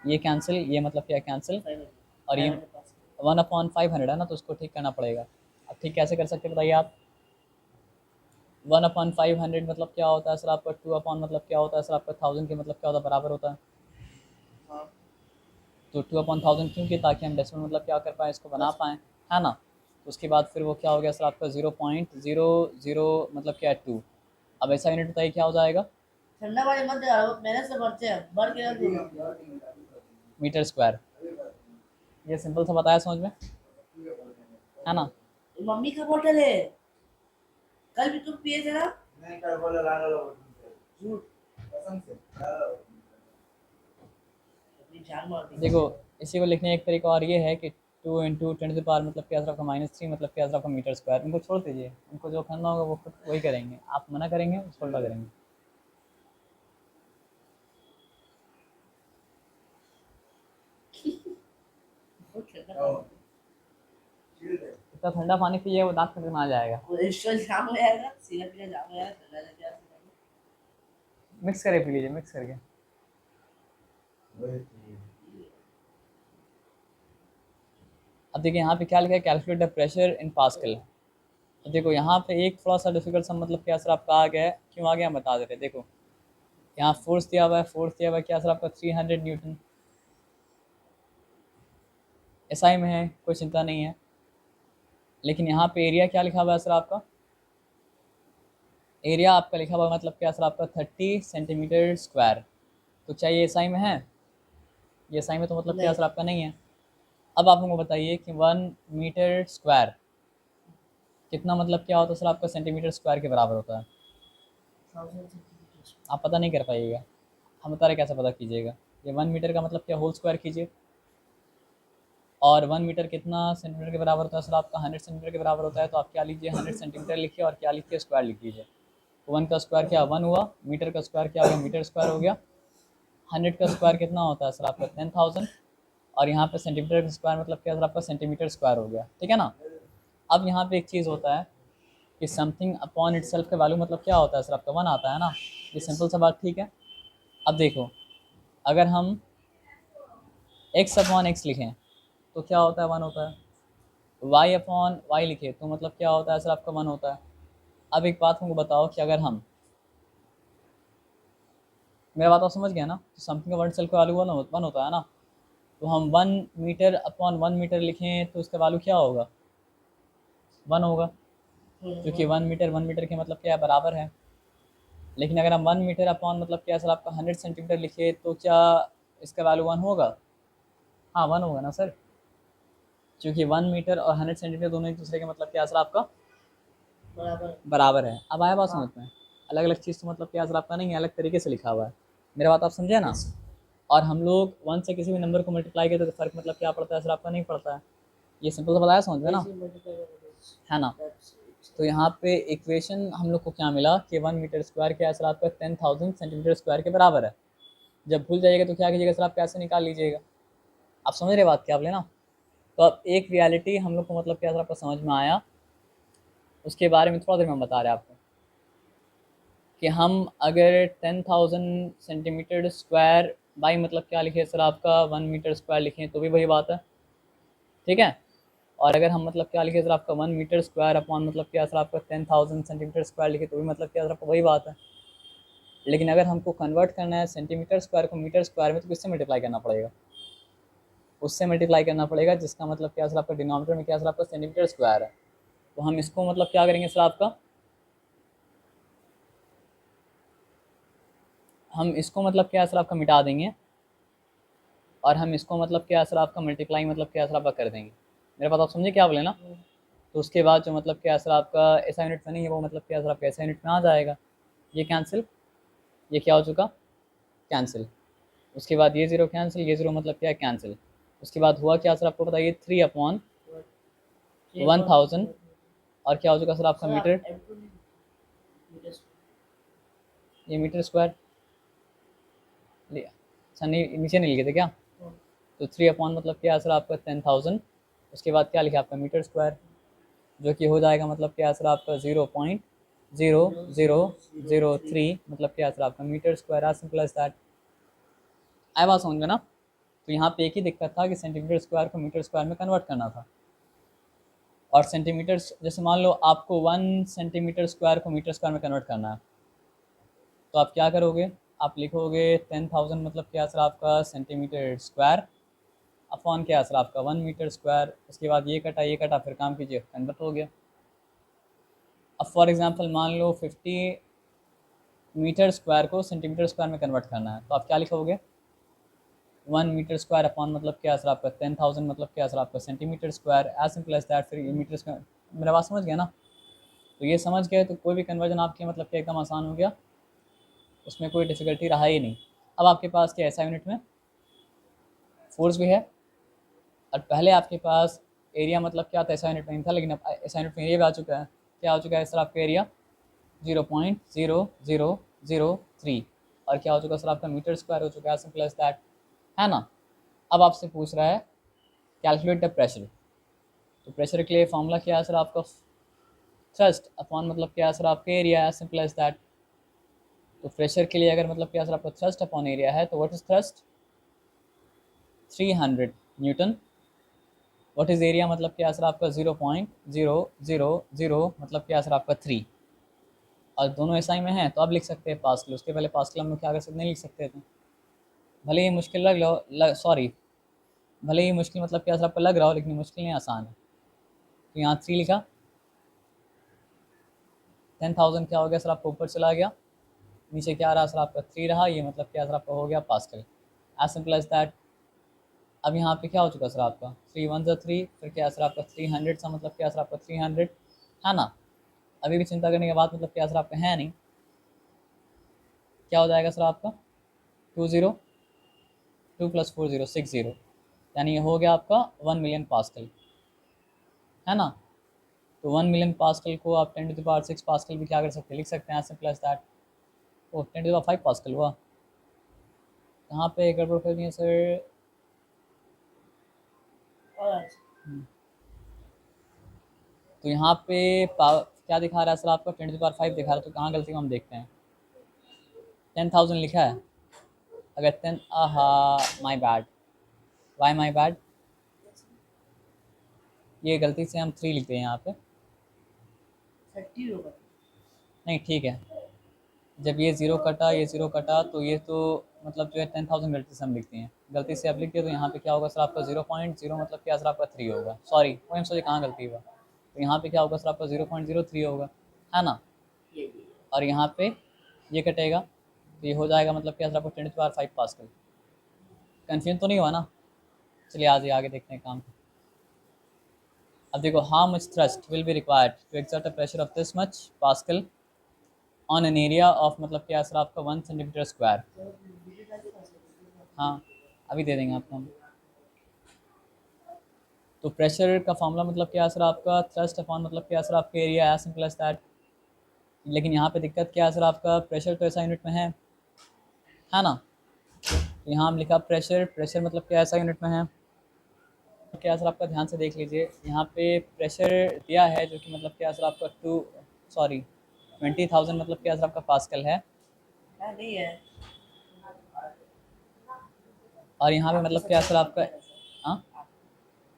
ये कैंसिल ये मतलब क्या कैंसिल। 500 और ये 500 पास्कल 1/500 है ना तो उसको ठीक करना पड़ेगा। अब ठीक कैसे कर सकते हैं बताइए आप। 1/500 मतलब क्या होता है सर आपका 2 अपॉन मतलब क्या होता है सर आपका 1000 के मतलब क्या होता है बराबर होता है। हाँ तो 2/1000 क्योंकि ताकि हम डेसिमल मतलब क्या कर पाएँ इसको बना पाएँ है ना। तो उसके बाद फिर वो क्या हो गया सर आपका 0.00 मतलब क्या है 2। अब ऐसा यूनिट बताइए क्या हो जाएगा। ठंडा पानी मत दे मेहनत से भरते हैं भर के रख दो। Metre square. ये सिंपल सा बताया समझ में है ना। ये मम्मी का बोतल है कल भी तुम पिए थे ना। नहीं कल बोला लाना लो झूठ कसम से अपनी जान मार दी। देखो इसी को लिखने एक तरीका और ये है कि 2 × 10 मतलब क्या आपका -3 मतलब क्या आपका मीटर स्क्वायर। उनको छोड़ दीजिए उनको जो करना होगा वो खुद वही करेंगे। आप मना करेंगे उसको उल्टा करेंगे। बहुत ठंडा पानी इतना ठंडा पानी पिए वो दांत में आ जाएगा। कोलेस्ट्रॉल जाम हो जाएगा सीना पीना जाम हो जाएगा ठंडा लग जाएगा। मिक्स करके पी लीजिए मिक्स करके। अब देखिए यहाँ पे क्या लिखा है calculate the pressure in pascal. अब देखो यहाँ पे एक थोड़ा सा डिफिकल्ट सा मतलब क्या सर आपका आ गया है। क्यों आ गया हम बता दे रहे हैं। देखो यहाँ फोर्स दिया हुआ है फोर्स दिया हुआ है क्या सर आपका 300 न्यूटन। एसआई में है कोई चिंता नहीं है। लेकिन यहाँ पे एरिया क्या लिखा हुआ है सर आपका। एरिया आपका लिखा हुआ है मतलब क्या सर आपका 30 सेंटीमीटर स्क्वायर। तो क्या ये एसआई में है। ये एसआई में तो मतलब क्या नहीं सर आपका नहीं है। अब आप हमको बताइए कि 1 मीटर स्क्वायर कितना मतलब क्या होता है सर आपका सेंटीमीटर स्क्वायर के बराबर होता है। 1000 सेंटीमीटर आप पता नहीं कर पाइएगा। हम बता रहे कैसे पता कीजिएगा। ये 1 मीटर का मतलब क्या होल स्क्वायर कीजिए। और 1 मीटर कितना सेंटीमीटर के बराबर होता है सर आपका 100 सेंटीमीटर के बराबर होता है। तो आप क्या लीजिए 100 सेंटीमीटर लिखिए और क्या लिखिए स्क्वायर लिख लीजिए। तो 1 का स्क्वायर क्या 1 हुआ। मीटर का स्क्वायर क्या हो गया मीटर स्क्वायर हो गया। 100 का स्क्वायर कितना होता है सर आपका 10,000। और यहाँ पे सेंटीमीटर का स्क्वायर मतलब क्या सर आपका सेंटीमीटर स्क्वायर हो गया ठीक है ना। अब यहाँ पे एक चीज़ होता है कि समथिंग अपॉन इट सेल्फ का वैल्यू मतलब क्या होता है सर आपका 1 आता है ना। ये सिंपल सा बात ठीक है। अब देखो अगर हम x अपॉन x लिखें तो क्या होता है 1 होता है। y अपॉन y लिखे तो मतलब क्या होता है सर आपका 1 होता है। अब एक बात हमको बताओ कि अगर हम मेरा बात आप समझ गया ना। तो समथिंग का वर्ड सेल्फ का वैल्यू 1 होता है ना। तो हम 1 मीटर अपॉन 1 मीटर लिखें तो उसका वैल्यू क्या होगा 1 होगा। क्योंकि 1 मीटर के मतलब क्या है बराबर है। लेकिन अगर हम 1 मीटर अपॉन मतलब क्या सर आपका 100 सेंटीमीटर लिखे तो क्या इसका वैल्यू 1 होगा। हाँ 1 होगा ना सर। क्योंकि 1 मीटर और 100 सेंटीमीटर दोनों एक दूसरे के मतलब क्या सर आपका बराबर बराबर है। अब आया बात हाँ समझ में। अलग अलग चीज़ तो मतलब क्या सर आपका नहीं है अलग तरीके से लिखा हुआ है। मेरा बात आप समझे ना। और हम लोग 1 से किसी भी नंबर को मल्टीप्लाई करते तो फर्क मतलब क्या पड़ता है सर आपका नहीं पड़ता है। ये सिंपल सा बताया समझ में ना ऐसे मल्टीप्लाई है ना। कर तो यहाँ पे इक्वेशन हम लोग को क्या मिला कि 1 मीटर स्क्वायर क्या है सर आपका 10,000 सेंटीमीटर स्क्वायर के बराबर है। जब भूल जाइएगा तो क्या कीजिएगा सर आप कैसे निकाल लीजिएगा। आप समझ रहे बात क्या आप लेना। तो अब एक रियलिटी हम लोग को मतलब क्या सर आपको समझ में आया। उसके बारे में थोड़ा देर में हम बता रहे हैं आपको कि हम अगर 10,000 सेंटीमीटर स्क्वायर बाई मतलब क्या लिखे सर आपका 1 मीटर स्क्वायर लिखें तो भी वही बात है ठीक है। और अगर हम मतलब क्या लिखे सर आपका 1 मीटर स्क्वायर अपॉन मतलब क्या सर आपका 10,000 सेंटीमीटर स्क्वायर लिखे तो भी मतलब क्या सर आपका वही बात है। लेकिन अगर हमको कन्वर्ट करना है सेंटीमीटर स्क्वायर को मीटर स्क्वायर में तो किससे मल्टीप्लाई करना पड़ेगा। उससे मल्टीप्लाई करना पड़ेगा जिसका मतलब क्या सर आपका डिनोमिनेटर में क्या सर आपका सेंटीमीटर स्क्वायर है। तो हम इसको मतलब क्या करेंगे सर आपका हम इसको मतलब क्या सर आपका मिटा देंगे। और हम इसको मतलब क्या सर आपका मल्टीप्लाई मतलब क्या सर आपका कर देंगे। मेरे बात आप समझे क्या बोले ना। तो उसके बाद जो मतलब क्या सर आपका ऐसा यूनिट में नहीं है वो मतलब क्या सर आपका ऐसा यूनिट में आ जाएगा। ये कैंसिल, ये क्या हो चुका, कैंसिल। उसके बाद ये ज़ीरो कैंसिल, ये ज़ीरो मतलब क्या है कैंसिल। उसके बाद हुआ क्या सर आपको बताइए, 3/1000 और क्या हो चुका सर आपका मीटर, ये मीटर स्क्वायर लिया। अच्छा नहीं नीचे नहीं लिखे थे क्या। तो 3 मतलब क्या है सर आपका 10,000। उसके बाद क्या लिखा आपका मीटर स्क्वायर, जो कि हो जाएगा मतलब क्या है सर आपका 0.0003 मतलब क्या है सर आपका metre square. As simple as that. आया बात समझ में ना। तो यहाँ पे एक ही दिक्कत था कि सेंटीमीटर स्क्वायर को मीटर स्क्वायर में कन्वर्ट करना था। और सेंटीमीटर, जैसे मान लो आपको 1 सेंटीमीटर स्क्वायर को मीटर स्क्वायर में कन्वर्ट करना है, तो आप क्या करोगे, आप लिखोगे 10,000 मतलब क्या सर आपका सेंटीमीटर स्क्वायर अपॉन क्या सर आपका 1 मीटर स्क्वायर। उसके बाद ये कटा फिर काम कीजिए कन्वर्ट हो गया। अब फॉर एग्जांपल मान लो 50 मीटर स्क्वायर को सेंटीमीटर स्क्वायर में कन्वर्ट करना है, तो आप क्या लिखोगे 1 मीटर स्क्वायर अपॉन मतलब क्या सर आपका 10,000 मतलब क्या सर आपका centimetre square. As simple as that. फिर ये मीटर स्क्वायर, मेरा बात समझ गया ना। तो ये समझ गए तो कोई भी कन्वर्जन आपके मतलब क्या एकदम आसान हो गया, उसमें कोई डिफ़िकल्टी रहा ही नहीं। अब आपके पास क्या ऐसा यूनिट में फोर्स भी है, और पहले आपके पास एरिया मतलब क्या था ऐसा यूनिट में नहीं था, लेकिन अब ऐसा यूनिट में एरिया भी आ चुका है। क्या हो चुका है सर आपका एरिया 0.0003। और क्या हो चुका है सर आपका मीटर स्क्वायर हो चुका है, सिंपल एज दैट, है ना। अब आपसे पूछ रहा है कैलकुलेट द प्रेशर। तो प्रेशर के लिए फॉर्मूला क्या है सर आपका, थ्रस्ट अपॉन मतलब क्या है सर आपका area, as simple as that. तो प्रेशर के लिए अगर मतलब क्या सर आपका थ्रस्ट अपॉन एरिया है, तो what is thrust 300 Newton. What is area मतलब क्या सर आपका 0.0000 मतलब क्या सर आपका 3। और दोनों एसआई में है तो अब लिख सकते हैं पास्कल। उसके पहले पास्कल हम लोग क्या कर सकते नहीं लिख सकते थे। भले ही मुश्किल सॉरी, भले ही मुश्किल मतलब क्या सर आपको लग रहा हो, लेकिन मुश्किल नहीं, आसान है। तो यहाँ 3 लिखा, 10,000 क्या हो गया सर आपका ऊपर चला गया, नीचे क्या रहा सर आपका 3 रहा, ये मतलब क्या सर आपका हो गया pascal. As simple as that. अब यहाँ पे क्या हो चुका सर आपका 3 1 3, फिर क्या सर आपका 300 सा मतलब क्या सर आपका 300, है ना। अभी भी चिंता करने के बाद मतलब क्या सर आपका है नहीं। क्या हो जाएगा सर आपका 202 + 40 60, यानी ये हो गया आपका 1 मिलियन पास्कल, है ना। तो 1 मिलियन पास्कल को आप 10⁶ पास्कल भी क्या कर सकते हैं, लिख सकते हैं as simple as that. Oh 10⁵ pascal हुआ, कहाँ पे गड़बड़ कर दिए सर। तो यहाँ पे क्या दिखा रहा है सर आपका 10⁵ दिखा रहा है, तो कहाँ गलती को हम देखते हैं। 10,000 लिखा है, अगर 10, aha my bad, why my bad, ये गलती से हम 3 लिखते हैं यहाँ पे। 30 होगा। नहीं ठीक है, जब ये ज़ीरो कटा ये ज़ीरो कटा तो ये तो मतलब जो है 10,000 गलती से हम लिखते हैं, गलती से आप लिख दिए तो यहाँ पे क्या होगा सर आपका 0.0 मतलब क्या सर आपका 3 होगा। सॉरी वही हम सोचे कहाँ गलती हुआ। तो यहाँ पे क्या होगा सर आपका 0.03 होगा, है ना। और यहाँ पे ये कटेगा तो ये हो जाएगा मतलब क्या सर आपको 10⁵ पास्कल। कन्फ्यूजन तो नहीं हुआ ना। चलिए आज आगे देखते हैं काम। अब देखो, how much thrust will be required to exert a pressure of this much pascal on an area of मतलब क्या सर आपका 1 सेंटीमीटर स्क्वायर। हाँ अभी दे देंगे आपको हम। तो प्रेशर का फॉर्मूला मतलब क्या सर आपका थ्रस्ट अपॉन मतलब क्या सर आपका area, as simple as that. लेकिन यहाँ पे दिक्कत क्या है सर आपका, प्रेशर तो ऐसा यूनिट में है ना। तो यहाँ हम लिखा प्रेशर, प्रेशर मतलब क्या ऐसा यूनिट में है। क्या सर आपका ध्यान से देख लीजिए, यहाँ पे प्रेशर दिया है जो कि मतलब क्या सर आपका 20,000 मतलब क्या सर आपका पास्कल है। नहीं है। और यहाँ पे मतलब क्या सर आपका, हाँ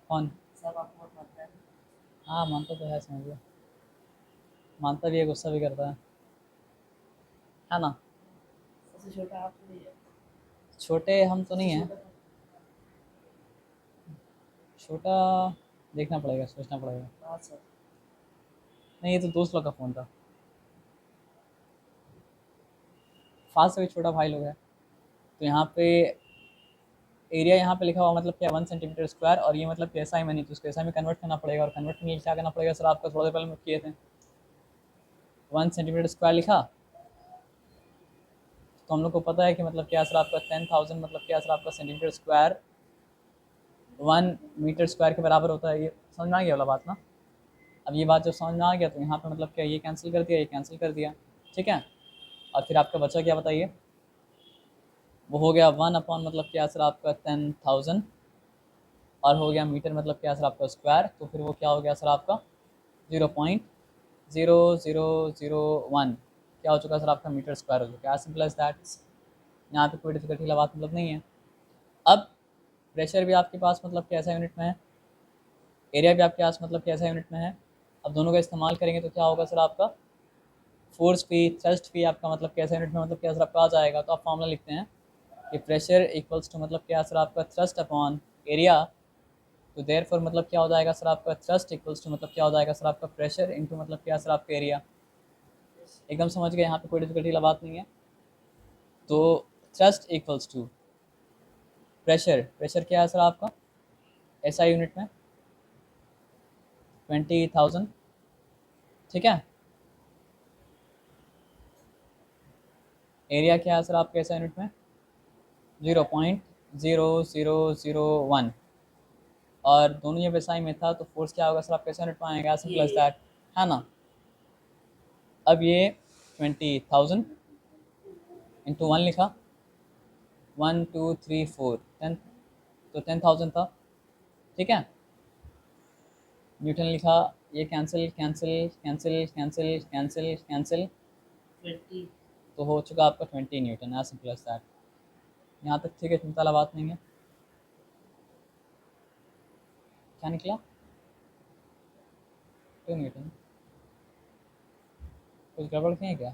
कौन, सब आपको पता है। हाँ मानता तो है, समझ लो मानता भी है, गुस्सा भी करता है ना। सबसे छोटा आप नहीं है। छोटे हम तो नहीं हैं, छोटा देखना पड़ेगा, सोचना पड़ेगा। हाँ सर। नहीं ये तो दोस्त लोग का फ़ोन था, फास्ट से भी छोटा भाई लोग है। तो यहाँ पे एरिया यहाँ पे लिखा हुआ मतलब क्या 1 सेंटीमीटर स्क्वायर, और ये मतलब कैसा ही में नहीं, तो उसको ऐसा में कन्वर्ट करना पड़ेगा, और कन्वर्ट करने के लिए क्या करना पड़ेगा सर आपका, थोड़ा देर पहले हम किए थे, 1 सेंटीमीटर स्क्वायर लिखा, तो हम लोग को पता है कि मतलब क्या सर आपका 10,000 मतलब क्या सर आपका सेंटीमीटर स्क्वायर 1 मीटर स्क्वायर के बराबर होता है। ये समझ में आ गया वाला बात ना। अब ये बात जब समझ में आ गया तो यहाँ पे मतलब क्या ये कैंसिल कर दिया, ये कैंसिल कर दिया, ठीक है। और फिर आपका बचा क्या बताइए, वो हो गया 1 अपॉन मतलब क्या सर आपका 10,000, और हो गया मीटर मतलब क्या सर आपका स्क्वायर, तो फिर वो क्या हो गया सर आपका 0.0001 क्या हो चुका सर आपका मीटर स्क्वायर हो चुका है। एज सिंपल एज दैट, यहाँ पे कोई डिफिकल्टी वाला बात मतलब नहीं है। अब प्रेशर भी आपके पास मतलब कैसा यूनिट में है, एरिया भी आपके पास मतलब कैसा यूनिट में है। अब दोनों का इस्तेमाल करेंगे तो क्या होगा सर आपका, फोर्स फी थ्रस्ट फी आपका मतलब कैसा यूनिट में मतलब क्या सर आपका आ जाएगा। तो आप फॉर्मूला लिखते हैं कि प्रेशर इक्वल्स टू मतलब क्या सर आपका थ्रस्ट अपॉन एरिया, तो देयरफॉर मतलब क्या हो जाएगा सर आपका थ्रस्ट इक्वल्स टू मतलब क्या हो जाएगा सर आपका प्रेशर इनटू मतलब क्या सर आपका एरिया। एकदम समझ गए, यहाँ पे कोई डिफिकल्टी वाला बात नहीं है। तो thrust equals to pressure, pressure क्या है सर आपका एसआई यूनिट में 20,000, ठीक है। एरिया क्या है सर आपका एसआई यूनिट में 0.0001, और दोनों जब एसआई में था तो फोर्स क्या होगा सर आपका एसआई यूनिट में आएगा, सिंपल एज दैट, है ना। अब ये 20,000 इंटू 1 लिखा, 1 2 3 4 10, तो 10,000 था, ठीक है। न्यूटन लिखा, ये cancel cancel cancel cancel cancel cancel, 20 तो हो चुका आपका 20 Newton, as simple as that. यहाँ तक ठीक है, चिंता वाला बात नहीं है। क्या निकला 2 न्यूटन, कुछ गड़बड़ नहीं है क्या।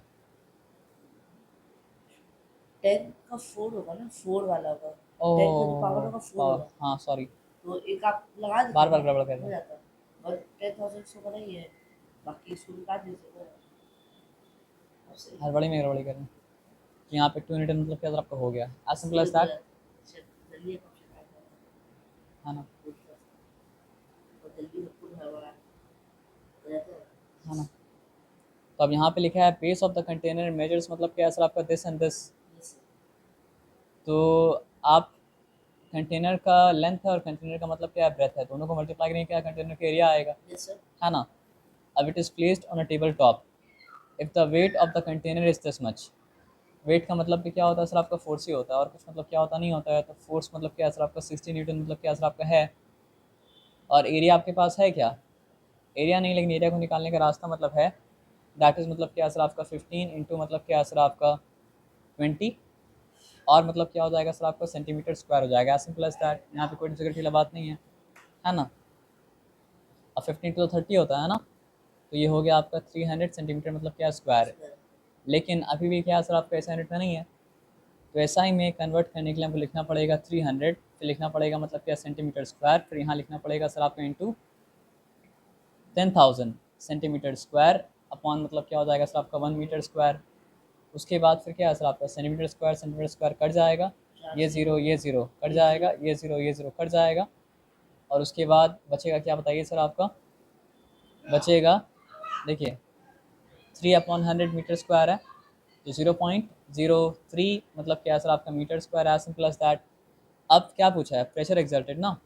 10 का 4 होगा ना, 4 वाला होगा, 10 का जो पावर ओह होगा 4 होगा, हाँ सॉरी, तो एक आप लगा बार दीजिए बार ना, गड़बड़ कर रहे हो हैं। जाता। और 10,000 सो का नहीं है, बाकी इसको भी काट दीजिए। अब सही है। हड़बड़ी में गड़बड़ी कर रहे हैं, तो यहाँ पे 2 न्यूटन मतलब क्या आपका हो गया, एज सिंपल एज दैट, जल्दी कब से काटना है ना, है, और जल्दी सब कुछ हड़बड़ा हो जाता है। है ना। तो अब यहाँ पे लिखा है base of the container measures मतलब क्या है सर आपका दिस एंड दिस, Yes, तो आप कंटेनर का लेंथ है और कंटेनर का मतलब क्या है ब्रेथ है, दोनों को मल्टीप्लाई करेंगे क्या कंटेनर का एरिया आएगा, yes sir. है ना। अब it is placed on a table top, if the weight of the container is this much, weight का मतलब कि क्या होता है सर आपका फोर्स ही होता है, और कुछ मतलब क्या होता नहीं होता है। तो फोर्स मतलब क्या है सर आपका 60 न्यूटन मतलब क्या है सर आपका है, और एरिया आपके पास है क्या, एरिया नहीं, लेकिन एरिया को निकालने का रास्ता मतलब है, दैट इज़ मतलब क्या है सर आपका 15 इंटू मतलब क्या है सर आपका 20, और मतलब क्या हो जाएगा सर आपका सेंटीमीटर स्क्वायर हो जाएगा, सिंपल एज दैट। यहाँ पे कोई डिफिकल्टी वाला बात नहीं है ना। अब 15 टू 30 होता है ना, तो ये हो गया आपका 300 सेंटीमीटर मतलब क्या स्क्वायर, लेकिन अभी भी क्या सर आपका ऐसा यूनिट में नहीं है, तो ऐसा ही में कन्वर्ट करने के लिए हमको लिखना पड़ेगा 300, फिर लिखना पड़ेगा मतलब क्या सेंटीमीटर स्क्वायर, फिर यहाँ लिखना पड़ेगा सर आपका इंटू 10,000 सेंटीमीटर स्क्वायर अपॉन मतलब क्या हो जाएगा सर आपका 1 मीटर स्क्वायर। उसके बाद फिर क्या है सर आपका सेंटीमीटर स्क्वायर कट जाएगा, ये ज़ीरो कट जाएगा, ये ज़ीरो कट जाएगा, और उसके बाद बचेगा क्या बताइए सर आपका, बचेगा देखिए 3/100 मीटर स्क्वायर है, तो 0.03 मतलब क्या है सर आपका मीटर स्क्वायर है, सिंपल एज दैट। अब क्या पूछा है, प्रेशर एक्सर्टेड ना,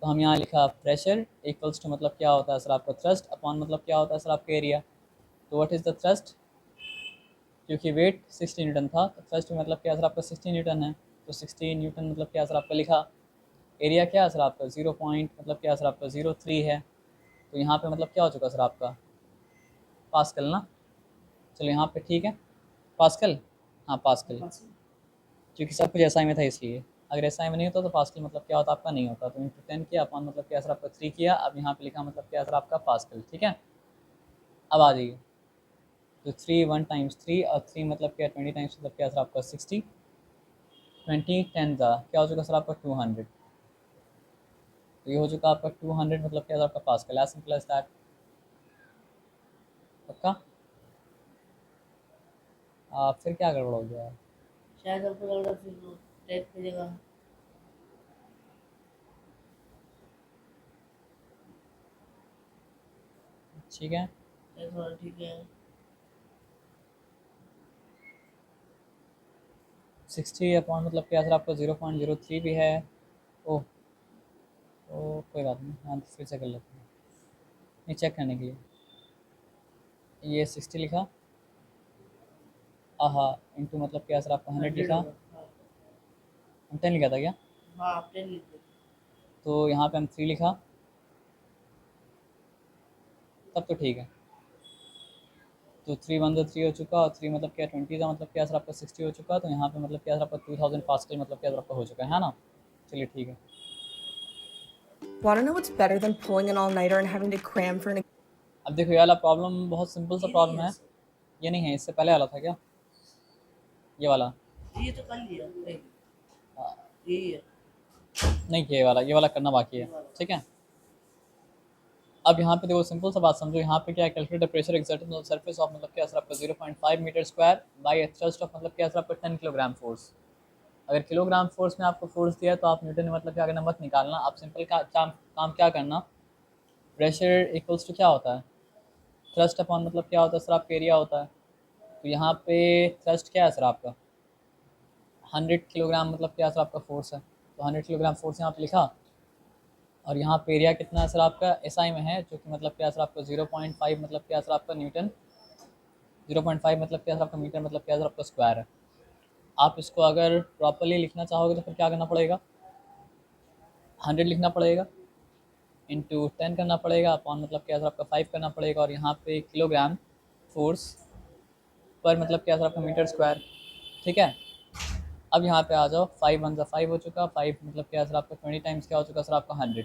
तो हम यहाँ लिखा प्रेशर इक्वल्स टू मतलब क्या होता है सर आपका थ्रस्ट अपॉन मतलब क्या होता है सर आपका एरिया। तो व्हाट इज़ द थ्रस्ट, क्योंकि वेट 60 न्यूटन था, तो थ्रस्ट मतलब क्या सर आपका 60 न्यूटन है, तो 60 न्यूटन मतलब क्या सर आपका लिखा। एरिया क्या है सर आपका 0 पॉइंट मतलब क्या सर आपका 03 है, तो यहाँ पे मतलब क्या हो चुका सर आपका पास्कल ना। चलो यहाँ पे ठीक है, पास्कल, हाँ पास्कल, क्योंकि सब कुछ एसआई में था इसलिए, अगर एसआई में नहीं होता तो पास्कल मतलब क्या होता आपका नहीं होता, तो इंटू 10 किया अपॉन मतलब क्या सर आपका 3 किया, अब यहाँ पे लिखा मतलब क्या सर आपका पास्कल, ठीक है। अब आ जाइए, तो 3 1 टाइम्स 3 और 3 मतलब क्या 20 टाइम्स मतलब क्या सर आपका 60, 20 10 था क्या हो चुका सर आपका 200, तो ये हो चुका आपका 200 मतलब क्या सर आपका pascal, as simple as that. पक्का। फिर क्या गड़बड़ हो गया, शायद आपको लग रहा है फिर वो टेप की जगह ठीक है। ठीक है। 60 अपॉन मतलब क्या सर आपका 0.03 भी है। ओह, तो कोई बात नहीं, हाँ फिर से कर लेते हैं नहीं चेक करने के लिए। ये 60 लिखा, आहा, इंटू मतलब क्या सर आपका 100 लिखा, हाँ। हम 10 लिखा था क्या? हाँ आप 10 लिख दो। तो यहाँ पे हम 3 लिखा, तब तो ठीक है। तो 3 1 जो 3 हो चुका, और 3 मतलब क्या 20 था, मतलब क्या सर आपका 60 हो चुका। तो यहाँ पे मतलब क्या सर आपका 2000 पास्कल मतलब क्या सर आपका हो चुका है ना। चलिए ठीक है। Want to know what's better than pulling an all-nighter and having to cram for an अब देखो ये वाला प्रॉब्लम बहुत सिंपल सा प्रॉब्लम है। ये नहीं है, इससे पहले वाला था क्या, ये वाला? ये तो कर लिया नहीं, हाँ, यही है। नहीं किया, ये वाला करना बाकी है। ठीक है। अब यहाँ पे देखो सिंपल सा बात समझो, यहाँ पे क्या है, calculate the pressure exerted on the surface of मतलब क्या सर आपका 0.5 metre square by a thrust of मतलब क्या सर आपका 10 किलोग्राम फोर्स। अगर किलोग्राम फोर्स में आपको फोर्स दिया है तो आप न्यूटन में मतलब क्या करना मत निकालना, आप सिंपल काम क्या करना, प्रेशर इक्वल्स टू क्या होता है, थ्रस्ट अपॉन मतलब क्या होता है सर आपका एरिया होता है। तो यहाँ पे थ्रस्ट क्या है सर आपका 100 किलोग्राम मतलब क्या सर आपका फोर्स है, तो 100 किलोग्राम फोर्स यहाँ पे लिखा। और यहाँ पे एरिया कितना है सर आपका एसआई में है, जो कि मतलब क्या सर आपका 0.5 मतलब क्या सर आपका न्यूटन, 0.5 मतलब क्या सर आपका मीटर मतलब क्या सर आपका स्क्वायर है। आप इसको अगर प्रॉपरली लिखना चाहोगे तो फिर क्या करना पड़ेगा, 100 लिखना पड़ेगा, इंटू 10 करना पड़ेगा, अपॉन मतलब क्या सर आपका 5 करना पड़ेगा, और यहाँ पे किलोग्राम फोर्स पर मतलब क्या सर आपका मीटर स्क्वायर। ठीक है। अब यहाँ पे आ जाओ, 5 1 जा 5 हो चुका, 5 मतलब क्या सर आपका 20 टाइम्स क्या हो चुका सर आपका 100।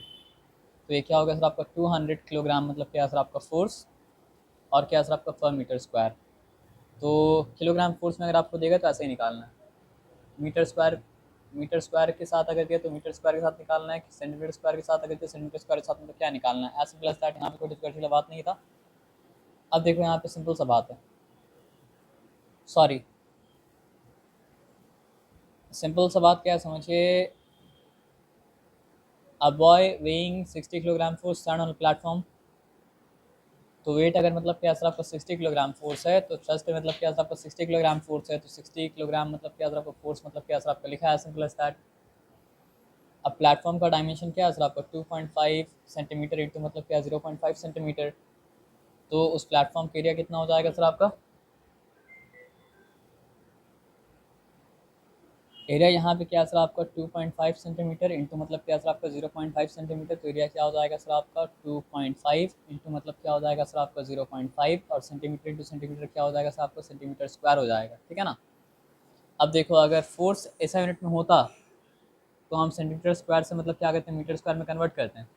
तो ये क्या हो गया सर आपका 200 किलोग्राम मतलब क्या सर आपका फोर्स, और क्या सर आपका पर मीटर स्क्वायर। तो किलोग्राम फोर्स में अगर आपको देगा तो ऐसे ही निकालना है, मीटर स्क्वायर के साथ अगर दिया तो मीटर स्क्वायर के साथ निकालना है, सेंटीमीटर स्क्वायर के साथ अगर दिया सेंटीमीटर स्क्वायर के साथ मतलब क्या निकालना है, एज सिंपल एज दैट। यहाँ पे कोई डिफिकल्टी वाला बात नहीं था। अब देखो यहाँ पे सिंपल सा बात है, सॉरी सिंपल सा बात क्या है समझिए, a boy weighing 60 kilogram force stand on platform. तो वेट अगर मतलब क्या सर आपका 60 किलोग्राम फोर्स है, तो थ्रस्ट मतलब क्या सर आपका 60 किलोग्राम फोर्स है, तो 60 किलोग्राम मतलब क्या सर आपका फोर्स मतलब क्या सर आपका लिखा है सिंपल एज दैट। अब प्लेटफॉर्म का डायमेंशन क्या है सर आपका 2.5 सेंटीमीटर इंटू मतलब क्या 0.5 सेंटीमीटर। तो उस प्लेटफॉर्म का एरिया कितना हो जाएगा सर आपका, एरिया यहाँ पे क्या सर आपका 2.5 सेंटीमीटर इंटू मतलब क्या सर आपका 0.5 सेंटीमीटर। तो एरिया क्या हो जाएगा सर आपका 2.5 इंटू मतलब क्या हो जाएगा सर आपका 0.5, और सेंटीमीटर इंटू सेंटीमीटर क्या हो जाएगा सर आपका सेंटीमीटर स्क्वायर हो जाएगा। ठीक है ना। अब देखो अगर फोर्स ऐसा यूनिट में होता तो हम सेंटीमीटर स्क्वायर से मतलब क्या करते हैं मीटर स्क्वायर में कन्वर्ट करते हैं।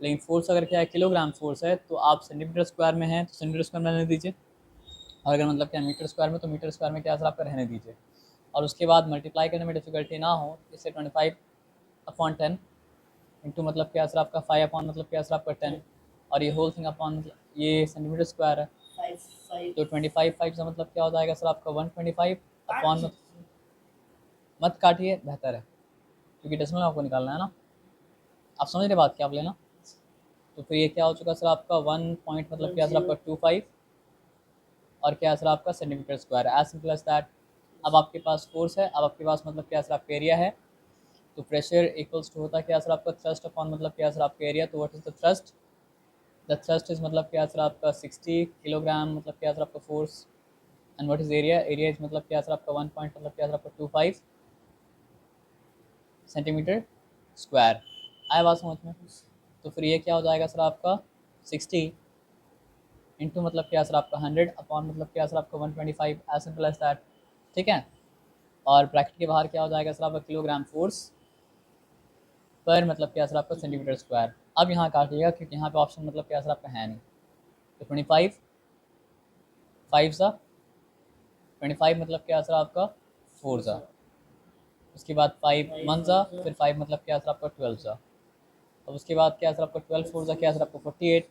लेकिन फोर्स अगर क्या है किलोग्राम फोर्स है, तो आप सेंटीमीटर स्क्वायर में है तो सेंटीमीटर स्क्वायर में रहने दीजिए, और अगर मतलब क्या मीटर स्क्वायर में तो मीटर स्क्वायर में क्या सर आपका रहने दीजिए। और उसके बाद मल्टीप्लाई करने में डिफिकल्टी ना हो, इससे 25/10 इंटू मतलब क्या सर आपका 5 अपॉन मतलब क्या सर आपका 10, और ये होल थिंग अपॉन ये सेंटीमीटर स्क्वायर है। 5 तो 25 5 का मतलब क्या हो जाएगा सर आपका 125 अपॉन, मत काटिए बेहतर है क्योंकि डेसिमल में आपको निकालना है ना। आप समझ रहे बात क्या आप लेना। तो फिर ये क्या हो चुका सर आपका 1 पॉइंट मतलब क्या सर आपका 25, और क्या सर आपका सेंटीमीटर स्क्वायर है, एज सिंपल एज दैट। अब आपके पास फोर्स है, अब आपके पास मतलब क्या सर आपका एरिया है। तो प्रेशर इक्वल्स टू होता है क्या सर आपका थ्रस्ट अपॉन मतलब क्या सर आपका एरिया। तो what is the thrust is मतलब क्या सर आपका 60 किलोग्राम मतलब क्या सर आपका force, and what is area, area is मतलब क्या सर आपका 1 पॉइंट मतलब क्या सर आपका 25 सेंटीमीटर स्क्वायर। आया बात समझ में। तो फिर ये क्या हो जाएगा सर आपका 60 इंटू मतलब क्या सर आपका 100 अपॉन मतलब क्या सर आपका 125, एज सिंपल एज दैट। ठीक है। और ब्रैकेट के बाहर क्या हो जाएगा सर आपका किलोग्राम फोर्स पर मतलब क्या सर आपका सेंटीमीटर स्क्वायर। अब यहाँ काटिएगा क्योंकि यहाँ पे ऑप्शन मतलब क्या सर आपका है नहीं। तो 25 5 सा 25 मतलब क्या सर आपका 4 सा, उसके बाद 5 1 सा, फिर 5 मतलब क्या सर आपका 12 सा। अब उसके बाद क्या सर आपका 12 4 सा क्या सर आपका 48।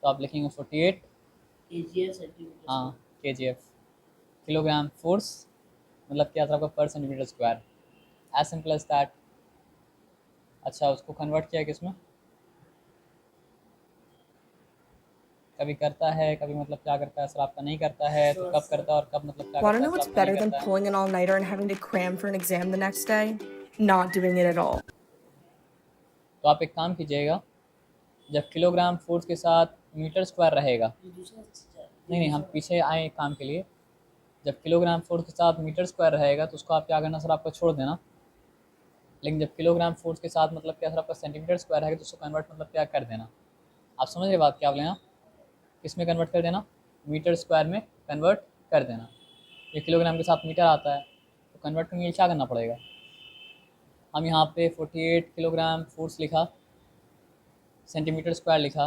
तो आप लिखेंगे 48, kgs सेंटीमीटर। हाँ kgf, किलोग्राम फोर्स मतलब क्या सर आपका पर centimetre square, as simple as that. अच्छा उसको कन्वर्ट किया किस में, कभी करता है, कभी मतलब क्या करता है सर आपका नहीं करता है, तो कब करता है और कब मतलब क्या Want to करता है know सर what's आपका नहीं better than करता है। pulling an all nighter and having to cram for an exam the next day? Not doing it at all. तो आप एक काम कीजिएगा, जब किलोग्राम फोर्स के साथ मीटर स्क्वायर रहेगा, नहीं नहीं हम पीछे आए एक काम के लिए, जब किलोग्राम फोर्स के साथ मीटर स्क्वायर रहेगा तो उसको आप क्या करना सर आपको छोड़ देना, लेकिन जब किलोग्राम फोर्स के साथ मतलब क्या सर आपका सेंटीमीटर स्क्वायर है तो उसको कन्वर्ट मतलब क्या कर देना। आप समझ रहे बात क्या बोले ना, किस में कन्वर्ट कर देना, मीटर स्क्वायर में कन्वर्ट कर देना। ये किलोग्राम के साथ मीटर आता है तो कन्वर्ट करने के लिए क्या करना पड़ेगा, हम यहाँ पे 48 किलोग्राम फोर्स लिखा, सेंटीमीटर स्क्वायर लिखा,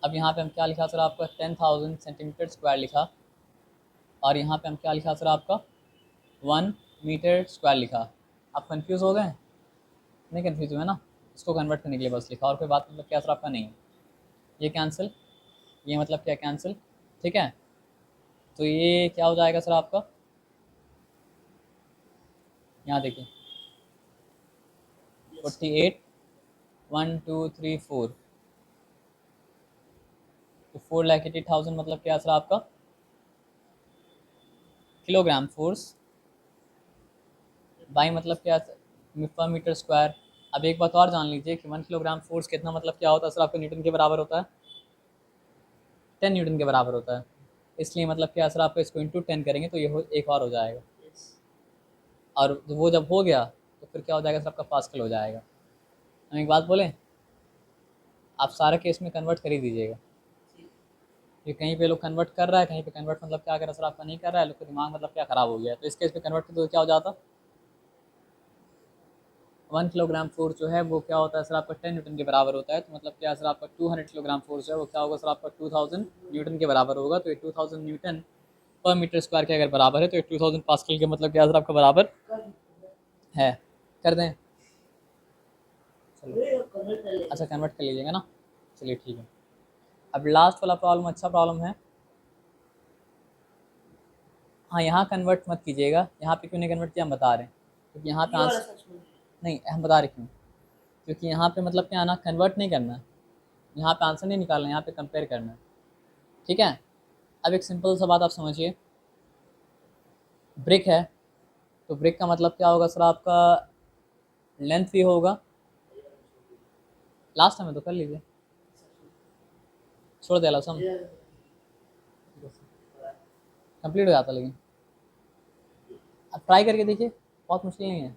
अब यहाँ पे हम क्या लिखा सर आपका 10,000 सेंटीमीटर स्क्वायर लिखा, और यहाँ पे हम क्या लिखा सर आपका 1 मीटर स्क्वायर लिखा। आप कंफ्यूज हो गए, नहीं कंफ्यूज हुए ना, इसको कन्वर्ट करने के लिए बस लिखा, और कोई बात मतलब क्या सर आपका नहीं है। ये कैंसिल, ये मतलब क्या कैंसिल, ठीक है। तो ये क्या हो जाएगा सर आपका, यहाँ देखिए 48 1 2 3 4, तो 4,80,000 मतलब क्या सर आपका किलोग्राम फोर्स बाई मतलब क्या पर मीटर स्क्वायर। अब एक बात और जान लीजिए कि 1 किलोग्राम फोर्स कितना मतलब क्या होता है सर आपका न्यूटन के बराबर होता है, 10 न्यूटन के बराबर होता है। इसलिए मतलब क्या सर आपका इसको इंटू 10 करेंगे तो ये एक और हो जाएगा, और वो जब हो गया तो फिर क्या हो जाएगा सर आपका पास्कल हो जाएगा। हम एक बात बोलें, आप सारे केस में कन्वर्ट कर ही दीजिएगा, ये कहीं पे लोग कन्वर्ट कर रहा है, कहीं पे कन्वर्ट मतलब क्या कर रहा है सर आपका नहीं कर रहा है, लोग का दिमाग मतलब क्या ख़राब हो गया है। तो इस केस में कन्वर्ट कर दो तो क्या हो जाता, 1 किलोग्राम फोर्स जो है वो क्या होता है सर आपका 10 न्यूटन के बराबर होता है, तो मतलब क्या सर आपका 200 किलोग्राम फोर्स जो है वो क्या होगा सर आपका 2000 न्यूटन के बराबर होगा। तो ये 2000 न्यूटन पर मीटर स्क्वायर के अगर बराबर है तो ये 2000 पास्कल के मतलब क्या सर आपका बराबर है। कर दें, चलो अच्छा कन्वर्ट कर लीजिएगा ना, चलिए ठीक है। अब लास्ट वाला प्रॉब्लम अच्छा प्रॉब्लम है, हाँ यहाँ कन्वर्ट मत कीजिएगा, यहाँ पे क्यों नहीं कन्वर्ट किया हम बता रहे हैं, क्योंकि यहाँ पे आंसर नहीं हम बता रहे क्यों, क्योंकि यहाँ पे मतलब क्या आना कन्वर्ट नहीं करना है, यहाँ पे आंसर नहीं निकालना है, यहाँ पे कंपेयर करना है, ठीक है। अब एक सिंपल सा बात आप समझिए, ब्रिक है तो ब्रिक का मतलब क्या होगा सर आपका लेंथ भी होगा, लास्ट टाइम तो कर लीजिए, छोड़ दिया लसम कंप्लीट हो जाता, लेकिन अब ट्राई करके देखिए, बहुत मुश्किल नहीं है।